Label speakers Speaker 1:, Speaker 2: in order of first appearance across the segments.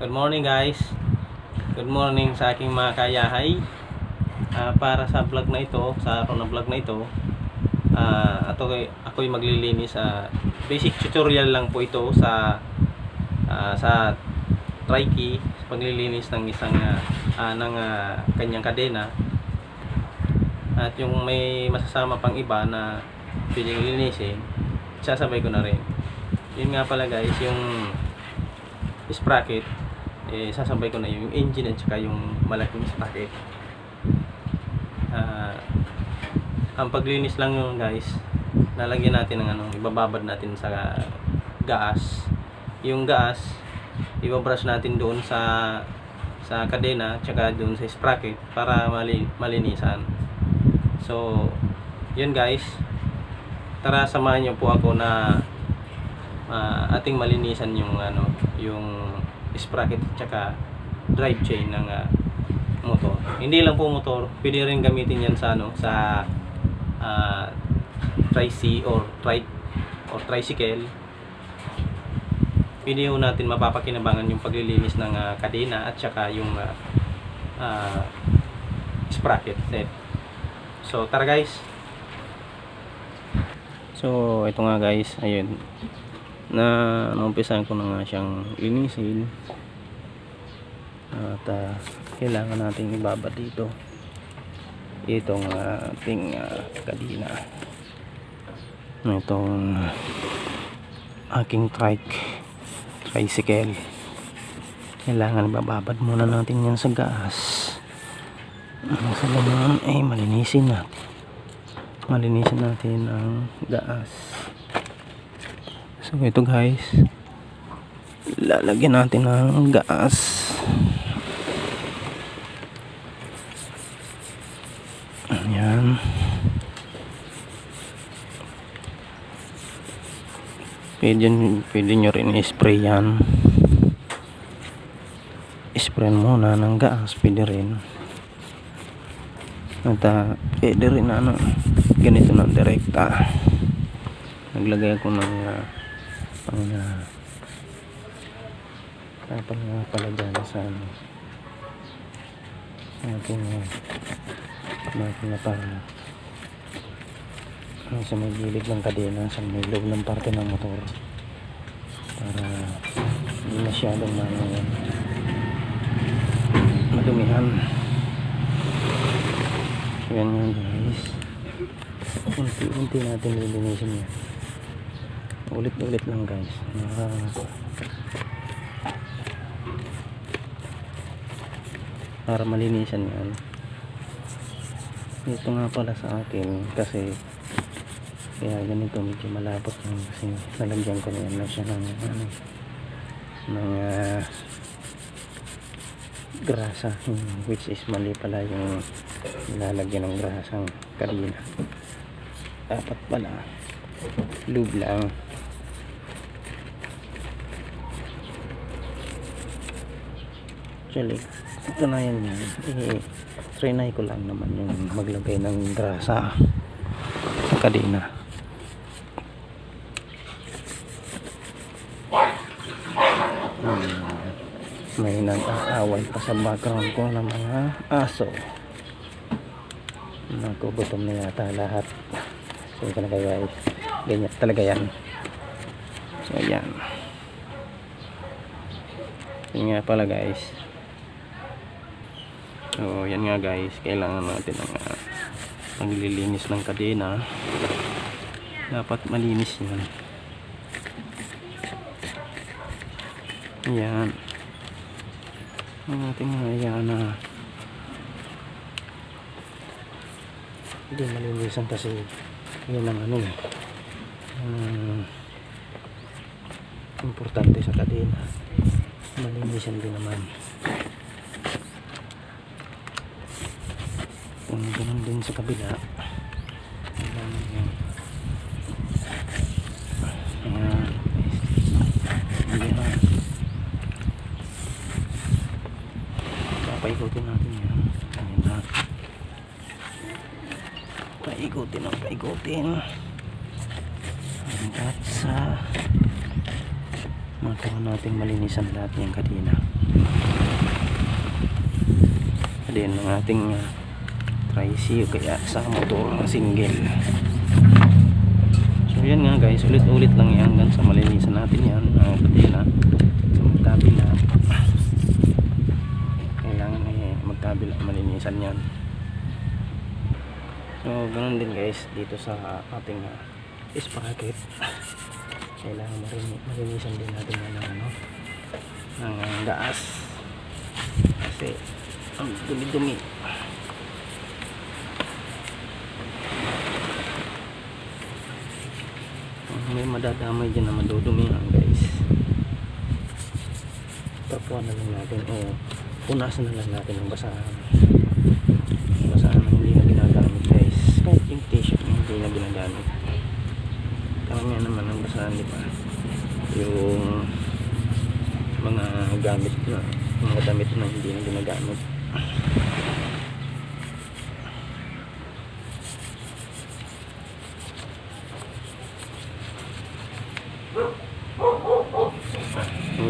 Speaker 1: Good morning guys. Good morning sa aking mga kayahay. Para sa vlog na ito, sa araw na vlog na ito, ako'y maglilinis. Basic tutorial lang po ito sa trikey, paglilinis ng isang kanyang kadena. At yung may masasama pang iba na pwedeng linisin, sasabay ko na rin. Yun nga pala guys, yung sprocket, sasabay ko na yung engine at saka yung malaking sprocket. Ang paglinis lang yun guys, lalagyan natin ng ibababad natin sa gas. Yung gas, ibabrush natin doon sa kadena at saka doon sa sprocket para malinisan. So yun guys, tara samahan niyo po ako na ating malinisan yung yung sprocket at saka drive chain ng motor. Hindi lang po motor, pwede rin gamitin yan sa tri-C or tricycle. Pwede ho natin mapapakinabangan yung paglilinis ng kadena at saka yung sprocket set. So tara guys. So ito nga guys, ayun, naumpisahan ko na nga siyang linisin. At kailangan natin ibaba dito itong ating kadena, itong aking tricycle. Kailangan bababad muna natin yan sa gas. Sa laman ay malinisin natin ang gas. So ito guys, lalagyan natin ng gas. Ayan. Pwede nyo rin i-spray yan. I-spray muna ng gas, pwede rin. At pwede rin ganito ng direkta. Naglagay ako ng tapal nga pala dyan sa ating makina para sa may gilid ng kadena, sa may loob ng parte ng motor, para hindi masyadong madumihan. Yan nga guys, unti-unti natin lilinisin yan, ulit-ulit lang guys, para malinisan yan. Ito nga pala sa akin, kasi kaya ganito medyo malapot lang, kasi nalagyan ko na yan na siya ng grasa, which is mali pala yung nilalagyan ng grasang kadena. Dapat pala lube lang. Actually ito na yan, trinay ko lang naman yung maglagay ng grasa sa kadena. May nag-aaway pa sa background ko ng mga aso. Nagugutom na yata lahat. So ito na guys, ganyan talaga yan. So yan, yun nga pala guys. So yan nga guys, kailangan natin ng paglilinis ng kadena. Dapat malinis yan. Yan ang ating hindi malinisan, kasi yun ang importante sa kadena, malinisan din naman. Kung ganun din sa kabila. Paikutin natin yan. Paikutin hanggat sa kailangan natin malinisan lahat yung kadena. Then ng ating tri-C o kaya sa motor na single. So yan nga guys, ulit-ulit lang yan hanggang sa malinisan natin yan kadena sa magkabila. Kailangan magkabila malinisan yan. So ganun din guys dito sa ating sprocket. Kailangan malinisan din natin yan ng gas kasi ang dumi-dumi. May madadamay dyan na madudumi guys. Tapuan na lang natin o punasan na lang natin ng basahan na hindi na ginagamit guys. Kahit yung t-shirt hindi na ginagamit, karamihan naman ang basahan, di ba? Yung mga gamit na mga damit na hindi na ginagamit.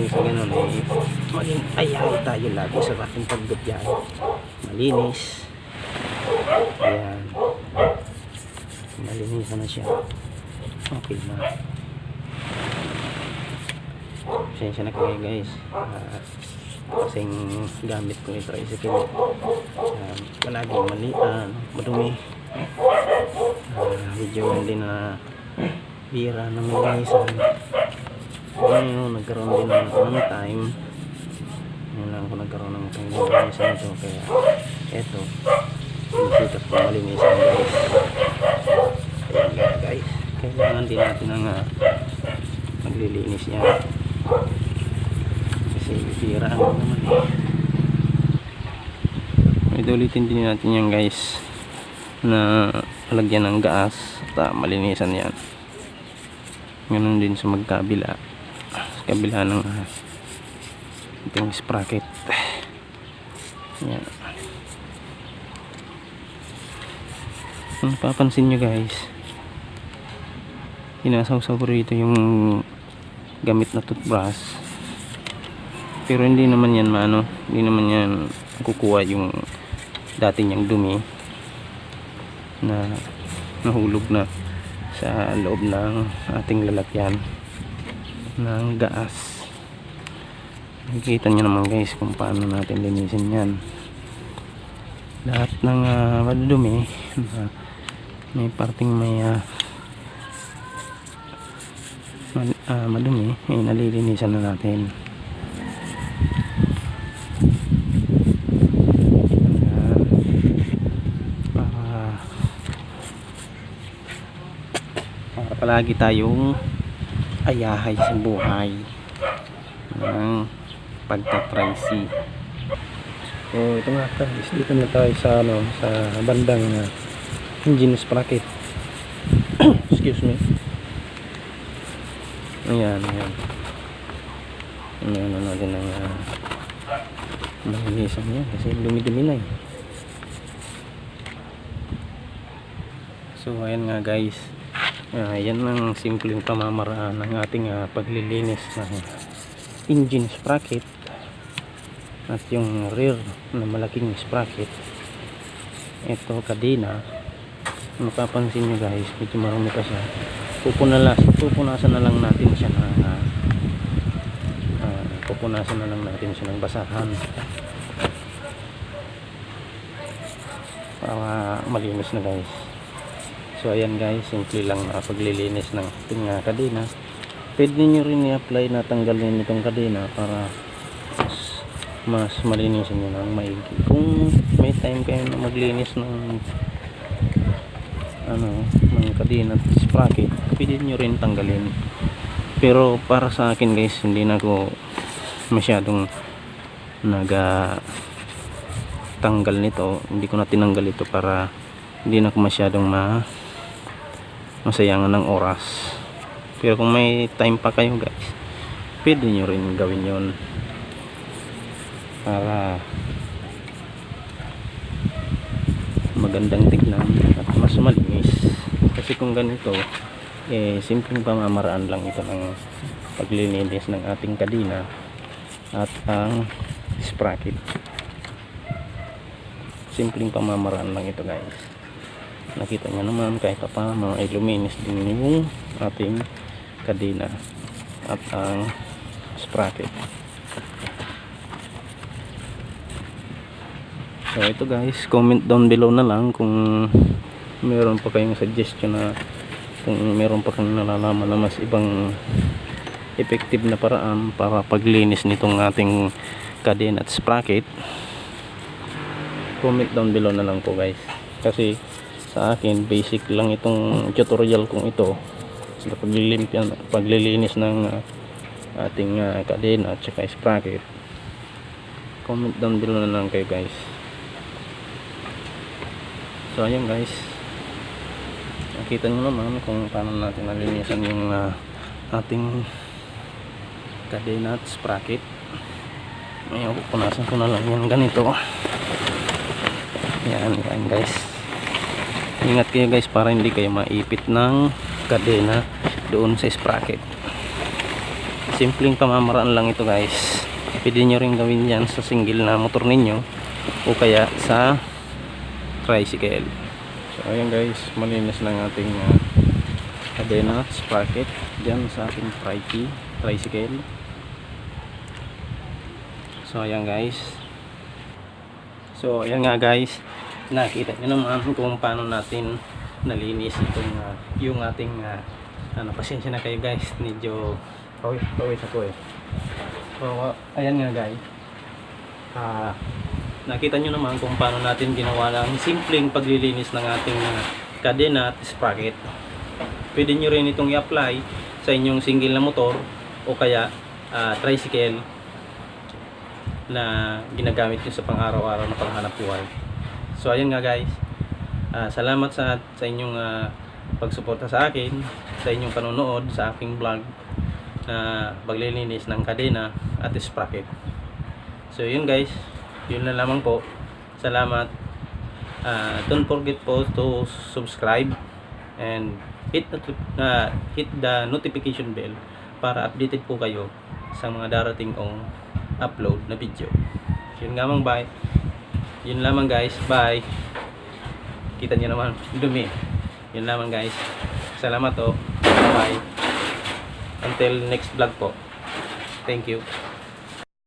Speaker 1: Sa ganun maging ayaw tayo lagi sa ating paggabiyahe. Malinis. Ayan. Malinisan na siya. Okay na. Pasensya na kayo guys. Kasing gamit ko yung tricycle. Palaging madumi. Video hindi na bira na malinisan. Ngayon nagkaroon din ng time. Ngayon lang ako nagkaroon ng time malinisan ito. Kaya eto, sinisikap ko malinisan guys. Ayan guys, kailangan din natin ng maglilinis yan kasi bira naman ulitin din natin yan guys na lagyan ng gas at malinisan yan. Ganun din sa magkabila, sa kabila ng ating sprocket. Yan. Kung papansin nyo guys, sinasawsaw ko rito yung gamit na toothbrush, pero hindi naman yan hindi naman yan kukuha yung dati niyang dumi na nahulog na sa loob ng ating lalagyan ng gas. Nakikita nyo naman guys kung paano natin linisin yan. Lahat ng madumi may parting may madumi nalilinisan na natin. Para palagi tayong ayahay sa buhay ng pagta-tri-C. So ito nga guys, dito na tayo sa sa bandang engine sprocket. Excuse me. Ayan. Ayan na natin ang malinisan niya kasi dumi-dumi na So ayan nga guys, yan ang simpleng pamamaraan ng ating paglilinis ng engine sprocket at yung rear na malaking sprocket. Ito kadena, mapapansin nyo guys, medyo marami pa siya. Pupunasan na lang natin siya ng basahan para malinis na guys. So ayan guys, simple lang na paglilinis ng ating kadena. Pwede nyo rin i-apply na tanggalin itong kadena para mas malinisan nyo ng maigi. Kung may time kayo na maglinis ng ng kadena at sprocket, pwede nyo rin tanggalin. Pero para sa akin guys, hindi na ako masyadong tanggal nito. Hindi ko na tinanggal ito para hindi na ako masyadong masayangan ng oras. Pero kung may time pa kayo guys, pwede nyo rin gawin yon para magandang tignan at mas malinis. Kasi kung ganito simpleng pamamaraan lang ito ng paglilinis ng ating kadena at ang sprocket. Simpleng pamamaraan lang ito guys. Nakita nyo naman kahit pa paano ay luminis din yung ating kadena at ang sprocket. So ito guys, comment down below na lang kung meron pa kayong suggestion na kung meron pa kayong nalalaman na mas ibang effective na paraan para paglinis nitong ating kadena at sprocket. Comment down below na lang po guys, kasi sa akin basic lang itong tutorial kong ito sa paglilinis ng ating kadena at saka sprocket. Comment down below na lang kayo guys. So ayan guys, nakita nyo naman kung paano natin nalinisan yung ating kadena at sprocket. Ngayon pupunasan ko na lang yan ganito. Yan guys, ingat kayo guys para hindi kayo maipit ng kadena doon sa sprocket. Simpleng pamamaraan lang ito guys. Pwede nyo rin gawin yan sa single na motor ninyo o kaya sa tricycle. So ayan guys, malinis lang ating kadena sprocket dyan sa ating tricycle. So ayan guys, so ayan nga guys, nakita nyo naman kung paano natin nalinis itong yung ating pasensya na kayo guys, medyo pawis ako eh. So ayan nga guys, nakita nyo naman kung paano natin ginawa ng simpleng paglilinis ng ating kadena at sprocket. Pwede nyo rin itong i-apply sa inyong single na motor o kaya tricycle na ginagamit nyo sa pang-araw-araw na panghanap buhay. So ayan nga guys, salamat sa inyong pagsuporta sa akin, sa inyong panonood sa aking vlog na paglilinis ng kadena at sprocket. So yun guys, yun na lamang po. Salamat. Don't forget po to subscribe and hit the notification bell para updated po kayo sa mga darating kong upload na video. Yun lamang guys. Bye. Kita nyo naman dumi. Yun lamang guys. Salamat. Bye. Until next vlog po. Thank you.